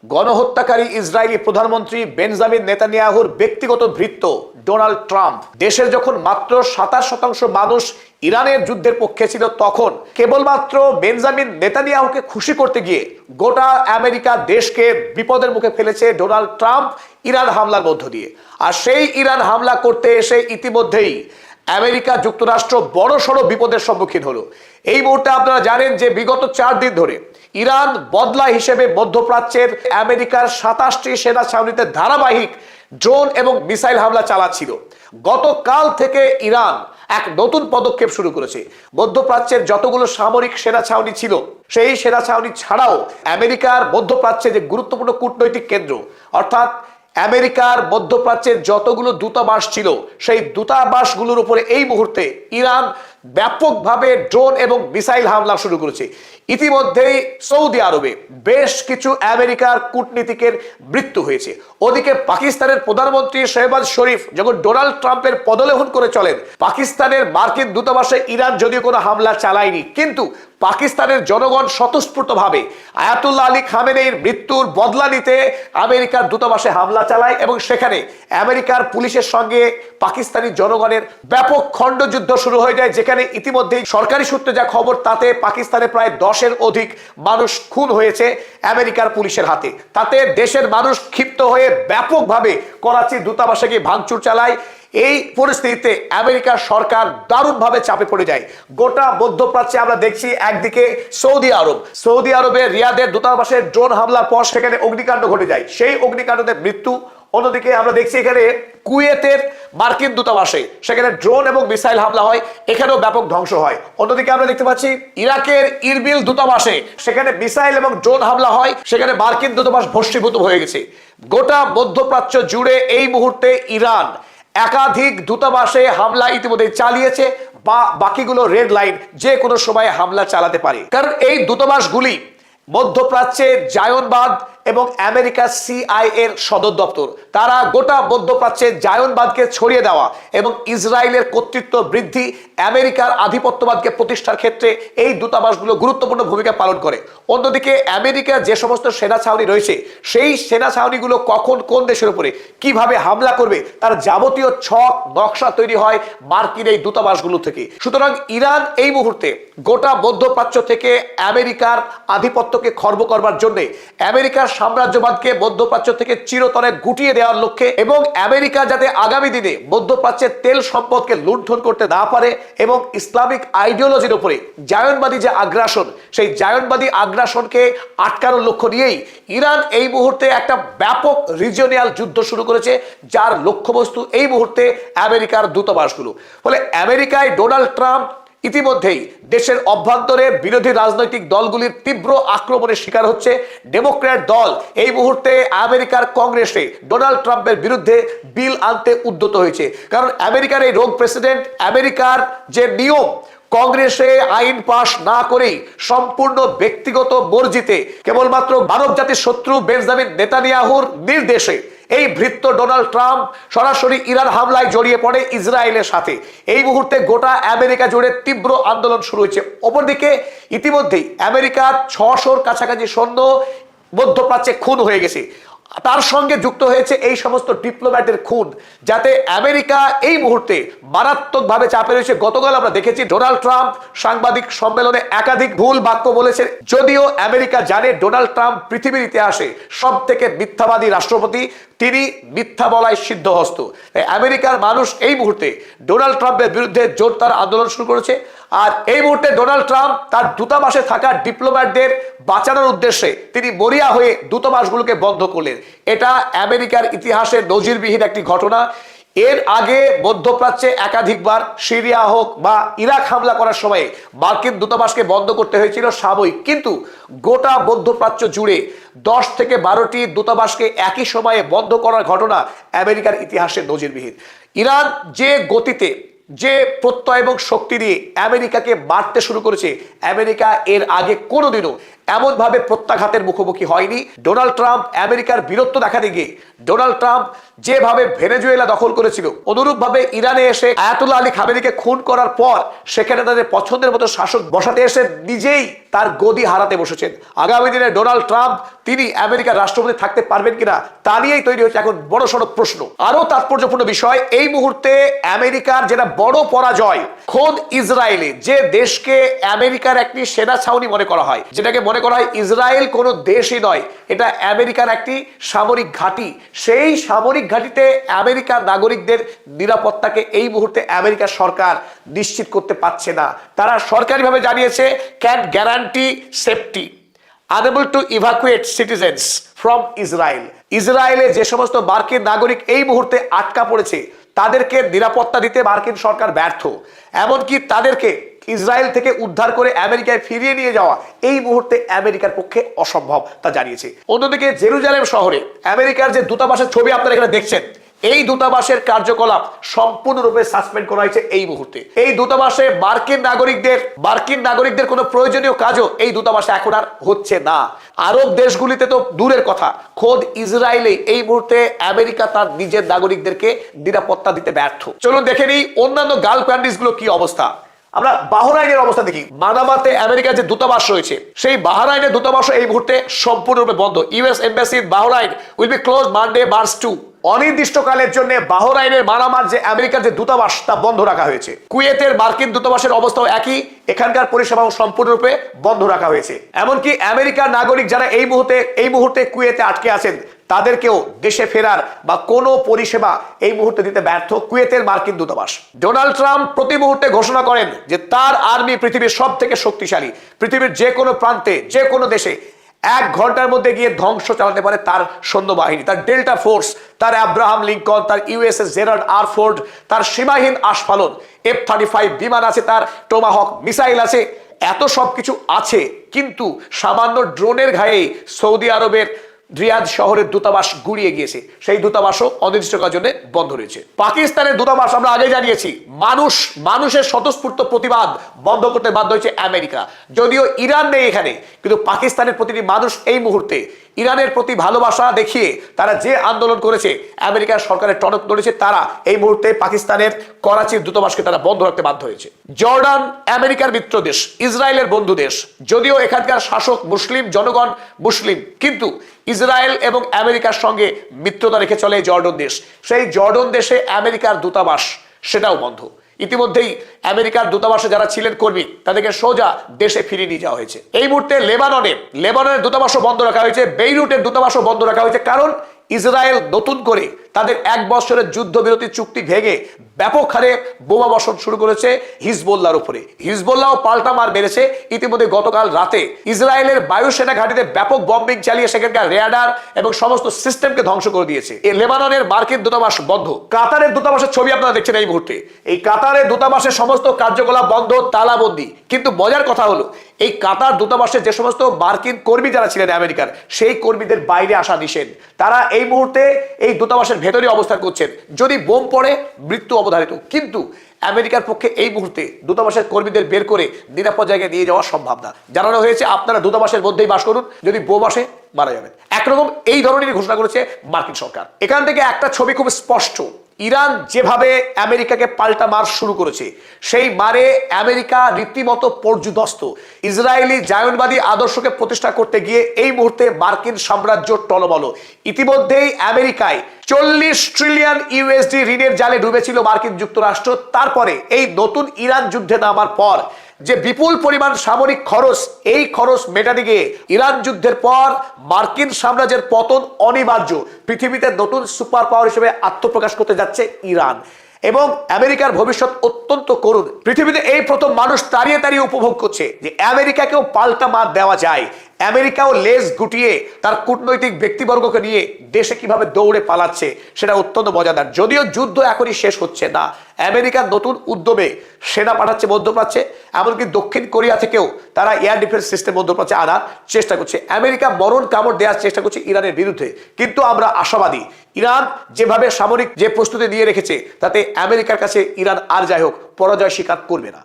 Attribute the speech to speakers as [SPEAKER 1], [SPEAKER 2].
[SPEAKER 1] গণহত্যাকারী Israeli প্রধানমন্ত্রী Benjamin নেতানিয়াহুর ব্যক্তিগত ভৃত্য ডোনাল্ড ট্রাম্প দেশের যখন মাত্র ২৭% মানুষ ইরানের যুদ্ধের পক্ষে ছিল, তখন কেবলমাত্র বেঞ্জামিন নেতানিয়াহুকে খুশি করতে গিয়ে গোটা আমেরিকা দেশকে বিপদের মুখে ফেলেছে ডোনাল্ড ট্রাম্প ইরান হামলার মধ্য দিয়ে। আর সেই ইরান হামলা করতে এসে ইতিমধ্যেই আমেরিকা যুক্তরাষ্ট্র বড়সড় বিপদের সম্মুখীন হলো। এই মুহূর্তে আপনারা জানেন যে বিগত 4 দিন ধরে ইরান বদলা হিসেবে মধ্যপ্রাচ্যের আমেরিকার ২৭টি সেনা ছাউনিতে ধারাবাহিক ড্রোন এবং মিসাইল হামলা চালাচ্ছিল। গতকাল থেকে ইরান এক নতুন পদক্ষেপ শুরু করেছে। মধ্যপ্রাচ্যের যতগুলো সামরিক সেনা ছাউনি ছিল, সেই সেনা ছাউনি ছাড়াও আমেরিকার মধ্যপ্রাচ্যে যে গুরুত্বপূর্ণ কূটনৈতিক কেন্দ্র, অর্থাৎ আমেরিকার মধ্যপ্রাচ্যের যতগুলো দূতাবাস ছিল, সেই দূতাবাসগুলোর উপরে এই মুহূর্তে ইরান ব্যাপকভাবে ড্রোন এবং মিসাইল হামলা শুরু করেছে। ইতিমধ্যেই সৌদি আরবে বেশ কিছু আমেরিকার কূটনীতিকের মৃত্যু হয়েছে। ওদিকে পাকিস্তানের প্রধানমন্ত্রী শেহবাজ শরীফ যখন ডোনাল্ড ট্রাম্পের পদলেহন করে চলেন, পাকিস্তানের মার্কিন দূতাবাসে ইরান যদিও কোনো হামলা চালায়নি, কিন্তু পাকিস্তানের জনগণ স্বতঃস্ফূর্তভাবে আয়াতুল্লাহ আলী খামেনেইর মৃত্যুর বদলা নিতে আমেরিকার দূতাবাসে হামলা চালায় এবং সেখানে আমেরিকার পুলিশের সঙ্গে পাকিস্তানি জনগণের ব্যাপক খণ্ডযুদ্ধ শুরু হয়ে যায়, যেখানে ইতিমধ্যেই সরকারি সূত্রে যা খবর তাতে পাকিস্তানে প্রায় 10-এর অধিক মানুষ খুন হয়েছে আমেরিকার পুলিশের হাতে। তাতে দেশের মানুষ ক্ষিপ্ত হয়ে ব্যাপকভাবে করাচির দূতাবাসে গিয়ে ভাঙচুর চালায়। এই পরিস্থিতিতে আমেরিকার সরকার দারুণভাবে চাপে পড়ে যায়। গোটা মধ্যপ্রাচ্যে আমরা দেখছি একদিকে সৌদি আরবে রিয়াদের দূতাবাসে ড্রোন হামলার পর সেখানে অগ্নিকাণ্ড ঘটে যায়, সেই অগ্নিকাণ্ডে মৃত্যু। অন্যদিকে আমরা দেখছি এখানে কুয়েতের মার্কিন দূতাবাসে সেখানে ড্রোন এবং মিসাইল হামলা হয়, এখানেও ব্যাপক ধ্বংস হয়। অন্যদিকে আমরা দেখতে পাচ্ছি ইরাকের ইরবিল দূতাবাসে সেখানে মিসাইল এবং ড্রোন হামলা হয়, সেখানে মার্কিন দূতাবাস ভস্মীভূত হয়ে গেছে। গোটা মধ্যপ্রাচ্য জুড়ে এই মুহূর্তে ইরান একাধিক দূতাবাসে হামলা ইতিমধ্যে চালিয়েছে, বা বাকিগুলো রেড লাইন, যে কোনো সময় হামলা চালাতে পারে। কারণ এই দূতাবাসগুলি মধ্যপ্রাচ্যে জায়নবাদ এবং আমেরিকার CIA এর সদর দপ্তর। তারা গোটা মধ্যপ্রাচ্যে জায়নবাদকে ছড়িয়ে দেওয়া এবং ইসরায়েলের কর্তৃত্ব বৃদ্ধি, আমেরিকার আধিপত্যবাদকে প্রতিষ্ঠার ক্ষেত্রে এই দূতাবাসগুলো গুরুত্বপূর্ণ ভূমিকা পালন করে। অন্যদিকে আমেরিকার যে সমস্ত সেনা ছাউনি রয়েছে, সেই সেনা ছাউনিগুলো কখন কোন দেশের উপরে কিভাবে হামলা করবে তার যাবতীয় ছক নকশা তৈরি হয় মার্কিন এই দূতাবাসগুলো থেকে। সুতরাং ইরান এই মুহূর্তে গোটা মধ্যপ্রাচ্য থেকে আমেরিকার আধিপত্যকে খর্ব করবার জন্য, আমেরিকার সাম্রাজ্যবাদকে মধ্যপ্রাচ্য থেকে চিরতরে গুটিয়ে দেওয়ার লক্ষ্যে এবং আমেরিকা যাতে আগামী দিনে মধ্যপ্রাচ্যের তেল সম্পদকে লুণ্ঠন করতে না পারে এবং ইসলামিক আইডিওলজির উপরে জায়নবাদী যে আগ্রাসন, সেই জায়নবাদী আগ্রাসনকে আটকানোর লক্ষ্য নিয়েই ইরান এই মুহূর্তে একটা ব্যাপক রিজিওনাল যুদ্ধ শুরু করেছে, যার লক্ষ্যবস্তু এই মুহূর্তে আমেরিকার দূতাবাসগুলো। ফলে আমেরিকায় ডোনাল্ড ট্রাম্প ইতিমধ্যেই দেশের অভ্যন্তরে বিরোধী রাজনৈতিক দলগুলির তীব্র আক্রমণের শিকার হচ্ছে। ডেমোক্র্যাট দল এই মুহূর্তে আমেরিকার কংগ্রেসে ডোনাল্ড ট্রাম্পের বিরুদ্ধে বিল আনতে উদ্যত হয়েছে। কারণ আমেরিকার এই রোগ প্রেসিডেন্ট, আমেরিকার যে নিয়ম, কংগ্রেসে আইন পাশ না করেই সম্পূর্ণ ব্যক্তিগত মর্জিতে কেবলমাত্র মানব জাতির শত্রু বেঞ্জামিন নেতানিয়াহুর নির্দেশে এই ভৃত্য ডোনাল্ড ট্রাম্প সরাসরি ইরান হামলায় জড়িয়ে পড়ে ইসরায়েলের সাথে। এই মুহূর্তে গোটা আমেরিকা জুড়ে তীব্র আন্দোলন শুরু হয়েছে। অপরদিকে ইতিমধ্যেই আমেরিকার 600-র কাছাকাছি সৈন্য মধ্যপ্রাচ্যে খুন হয়ে গেছে। তার সঙ্গে যুক্ত হয়েছে এই সমস্ত ডিপ্লোম্যাটের খুন, যাতে আমেরিকা এই মুহূর্তে মারাত্মকভাবে চাপে রয়েছে। গতকাল আমরা দেখেছি ডোনাল্ড ট্রাম্প সাংবাদিক সম্মেলনে একাধিক ভুল বাক্য বলেছে। যদিও আমেরিকা জানে ডোনাল্ড ট্রাম্প পৃথিবীর ইতিহাসে সব থেকে মিথ্যাবাদী রাষ্ট্রপতি, তিনি মিথ্যা বলায় সিদ্ধহস্ত। আমেরিকার মানুষ এই মুহূর্তে ডোনাল্ড ট্রাম্পের বিরুদ্ধে জোরদার আন্দোলন শুরু করেছে। আর এই মুহূর্তে ডোনাল্ড ট্রাম্প তার দূতাবাসে থাকা ডিপ্লোম্যাটদের বাঁচানোর উদ্দেশ্যে তিনি মরিয়া হয়ে দূতাবাসগুলোকে বন্ধ করলেন। এটা আমেরিকার ইতিহাসে নজিরবিহীন একটি ঘটনা। এর আগে মধ্যপ্রাচ্যে একাধিকবার সিরিয়া হোক বা ইরাক হামলা করার সময় মার্কিন দূতাবাসকে বন্ধ করতে হয়েছিল সাময়িক, কিন্তু গোটা মধ্যপ্রাচ্য জুড়ে 10 থেকে 12টি দূতাবাসকে একই সময়ে বন্ধ করার ঘটনা আমেরিকার ইতিহাসে নজিরবিহীন। ইরান যে গতিতে, যে প্রত্যয় এবং শক্তি দিয়ে আমেরিকাকে মারতে শুরু করেছে, আমেরিকা এর আগে কোনোদিনও এমন ভাবে প্রত্যাঘাতের মুখোমুখি হয়নি। ডোনাল্ড ট্রাম্প আমেরিকার বীরত্ব দেখাতে গিয়ে ডোনাল্ড ট্রাম্প যেভাবে ভেনেজুয়েলা দখল করেছিল, অনুরূপভাবে ইরানে এসে আয়াতুল্লাহ আলী খামেনিকে খুন করার পর সেখানে তাদের পছন্দের মতো শাসক বসাতে এসে নিজেই তার গদি হারাতে বসেছেন। আগামী দিনে ডোনাল্ড ট্রাম্প তিনি আমেরিকার রাষ্ট্রপতি থাকতে পারবেন কিনা তা নিয়েই তৈরি হচ্ছে এখন বড়সড় প্রশ্ন। আরো তাৎপর্যপূর্ণ বিষয়, এই মুহূর্তে আমেরিকার যেটা বড় পরাজয়, খোদ ইসরায়েলে, যে দেশকে আমেরিকার একটি সেনা ছাউনি মনে করা হয়, যেটাকে মনে করা হয় ইসরায়েল কোনো দেশই নয়, এটা আমেরিকার একটি সামরিক ঘাঁটি, সেই সামরিক ঘাঁটিতে আমেরিকার নাগরিকদের নিরাপত্তাকে এই মুহূর্তে আমেরিকার সরকার নিশ্চিত করতে পারছে না। তারা সরকারিভাবে জানিয়েছে can guarantee safety, unable to evacuate citizens from Israel। ইসরায়েলে যে সমস্ত মার্কিন নাগরিক এই মুহূর্তে আটকা পড়েছে তাদেরকে নিরাপত্তা দিতে মার্কিন সরকার ব্যর্থ, এমনকি তাদেরকে ইসরায়েল থেকে উদ্ধার করে আমেরিকায় ফিরিয়ে নিয়ে যাওয়া এই মুহূর্তে আমেরিকার পক্ষে অসম্ভব, তা জানিয়েছে। অন্যদিকে জেরুজালেম শহরে আমেরিকার যে দূতাবাসের ছবি আপনারা এখানে দেখছেন, এই দূতাবাসের কার্যকলাপ সম্পূর্ণরূপে সাসপেন্ড করা হয়েছে এই মুহূর্তে। এই দূতাবাসে মার্কিন নাগরিকদের কোনো প্রয়োজনীয় কাজও এই দূতাবাসে এখন আর হচ্ছে না। আরব দেশগুলিতে তো দূরের কথা, খোদ ইসরায়েলে এই মুহূর্তে আমেরিকা তার নিজের নাগরিকদেরকে নিরাপত্তা দিতে ব্যর্থ। চলুন দেখে নিই অন্যান্য গালফ কান্ট্রিজগুলো কি অবস্থা। আমরা বাহরাইনের অবস্থা দেখি। মানামাতে আমেরিকার যে দূতাবাস রয়েছে, সেই বাহরাইনের দূতাবাস এই মুহূর্তে সম্পূর্ণরূপে বন্ধ। US embassy in Bahrain will be close Monday March 2। অনির্দিষ্টকালের জন্য বাহরাইনের মানামার যে আমেরিকার যে দূতাবাস তা বন্ধ রাখা হয়েছে। কুয়েতের মার্কিন দূতাবাসের অবস্থাও একই, এখানকার পরিষেবাও সম্পূর্ণরূপে বন্ধ রাখা হয়েছে। এমনকি আমেরিকার নাগরিক যারা এই মুহূর্তে কুয়েতে আটকে আছেন তাদেরকেও দেশে ফেরার বা কোনো পরিষেবা এই মুহূর্তে দিতে ব্যর্থ কুয়েতের মার্কিন দূতাবাস। ডোনাল্ড ট্রাম্প প্রতি মুহূর্তে ঘোষণা করেন যে তার আর্মি পৃথিবীর সব থেকে শক্তিশালী, পৃথিবীর যে কোনো প্রান্তে যে কোনো দেশে 1 ঘন্টার মধ্যে গিয়ে ধ্বংস চালাতে পারে তার সৈন্যবাহিনী, তার ডেল্টা ফোর্স, তার আব্রাহাম লিঙ্কন, তার ইউএসএস জেরাল্ড আর ফোর্ড, তার সীমাহীন আস্ফালন, F-35 বিমান আছে, তার টোমাহক মিসাইল আছে, এত সব কিছু আছে, কিন্তু সামান্য ড্রোনের ঘায়ে সৌদি আরবের রিয়াদ শহরের দূতাবাস গুড়িয়ে গিয়েছে। সেই দূতাবাসও অনির্দিষ্টকালের জন্য বন্ধ রয়েছে। পাকিস্তানের দূতাবাস আমরা আগে জানিয়েছি মানুষের স্বতঃস্ফূর্ত প্রতিবাদ বন্ধ করতে বাধ্য হয়েছে আমেরিকা। যদিও ইরান নেই এখানে, কিন্তু পাকিস্তানের প্রতিটি মানুষ এই মুহূর্তে ইরানের প্রতি ভালোবাসা দেখিয়ে তারা যে আন্দোলন করেছে, আমেরিকার সরকারের টনক ধরেছে, তারা এই মুহূর্তে পাকিস্তানের করাচির দূতাবাসকে তারা বন্ধ রাখতে বাধ্য হয়েছে। জর্ডান আমেরিকার মিত্র দেশ, ইসরায়েলের বন্ধু দেশ। যদিও এখানকার শাসক মুসলিম, জনগণ মুসলিম, কিন্তু ইসরায়েল এবং আমেরিকার সঙ্গে মিত্রতা রেখে চলে জর্ডন দেশ। সেই জর্ডন দেশে আমেরিকার দূতাবাস সেটাও বন্ধ। ইতিমধ্যেই আমেরিকার দূতাবাসে যারা ছিলেন কর্মী তাদেরকে সোজা দেশে ফিরিয়ে নিয়ে যাওয়া হয়েছে। এই মুহূর্তে লেবাননের দূতাবাসও বন্ধ রাখা হয়েছে, বেইরুটের দূতাবাসও বন্ধ রাখা হয়েছে, কারণ ইসরায়েল নতুন করে তাদের 1 বছরের যুদ্ধবিরতি চুক্তি ভেঙে ব্যাপক হারে বোমা বর্ষণ শুরু করেছে হিজবুল্লাহর উপরে। হিজবুল্লাহ পাল্টা মার মেরেছে। ইতিমধ্যে গতকাল রাতে ইসরায়েলের বায়ুসেনা ঘাঁটিতে ব্যাপক বম্বিং চালিয়ে সেখানকার রেডার এবং সমস্ত সিস্টেমকে ধ্বংস করে দিয়েছে। এই লেবাননের মার্কিন দূতাবাস বন্ধ। কাতারের দূতাবাসের ছবি আপনারা দেখছেন এই মুহূর্তে। এই কাতারের দূতাবাসের সমস্ত কার্যকলাপ বন্ধ, তালাবন্দি। কিন্তু মজার কথা হলো, এই কাতার দূতাবাসে যে সমস্ত মার্কিন কর্মী যারা ছিলেন আমেরিকার, সেই কর্মীদের বাইরে আসা নিষেধ। তারা এই মুহূর্তে এই দূতাবাসের ভেতরে অবস্থান করছেন। যদি বোম পড়ে মৃত্যু অবধারিত, কিন্তু আমেরিকার পক্ষে এই মুহূর্তে দূতাবাসের কর্মীদের বের করে নিরাপদ জায়গায় নিয়ে যাওয়া সম্ভব না। জানানো হয়েছে আপনারা দূতাবাসের মধ্যেই বাস করুন, যদি বোম আসে মারা যাবেন। একরকম এই ধরনের ঘোষণা করেছে মার্কিন সরকার। এখান থেকে একটা ছবি খুব স্পষ্ট, ইরান যেভাবে আমেরিকাকে পাল্টা মার শুরু করেছে, সেই মারে আমেরিকা রীতিমতো পর্যুদস্ত। ইসরায়েলি জায়নবাদী আদর্শকে প্রতিষ্ঠা করতে গিয়ে এই মুহূর্তে মার্কিন সাম্রাজ্য টলমল। ইতিমধ্যেই আমেরিকায় 40 ট্রিলিয়ন ইউএসডি ঋণের জালে ডুবেছিল মার্কিন যুক্তরাষ্ট্র। তারপরে এই নতুন ইরান যুদ্ধে নামার পর যে বিপুল পরিমাণ সামরিক খরচ, এই খরচ মেটাতে গিয়ে ইরান যুদ্ধের পর মার্কিন সাম্রাজ্যের পতন অনিবার্য। পৃথিবীতে নতুন সুপার পাওয়ার হিসেবে আত্মপ্রকাশ করতে যাচ্ছে ইরান, এবং আমেরিকার ভবিষ্যৎ অত্যন্ত করুণ। পৃথিবীতে এই প্রথম মানুষ দাঁড়িয়ে দাঁড়িয়ে উপভোগ করছে যে আমেরিকাকেও পাল্টা মার দেওয়া যায়। আমেরিকাও লেজ গুটিয়ে তার কূটনৈতিক ব্যক্তিবর্গকে নিয়ে দেশে কিভাবে দৌড়ে পালাচ্ছে, সেটা অত্যন্ত মজাদার। যদিও যুদ্ধ এখনই শেষ হচ্ছে না, আমেরিকার নতুন উদ্যমে সেনা পাঠাচ্ছে মধ্যপ্রাচ্যে, এমনকি দক্ষিণ কোরিয়া থেকেও তারা এয়ার ডিফেন্স সিস্টেম মধ্যপ্রাচ্যে আনার চেষ্টা করছে। আমেরিকা মরণ কামড় দেওয়ার চেষ্টা করছে ইরানের বিরুদ্ধে। কিন্তু আমরা আশাবাদী, ইরান যেভাবে সামরিক যে প্রস্তুতি নিয়ে রেখেছে, তাতে আমেরিকার কাছে ইরান আর যাই হোক পরাজয় স্বীকার করবে না।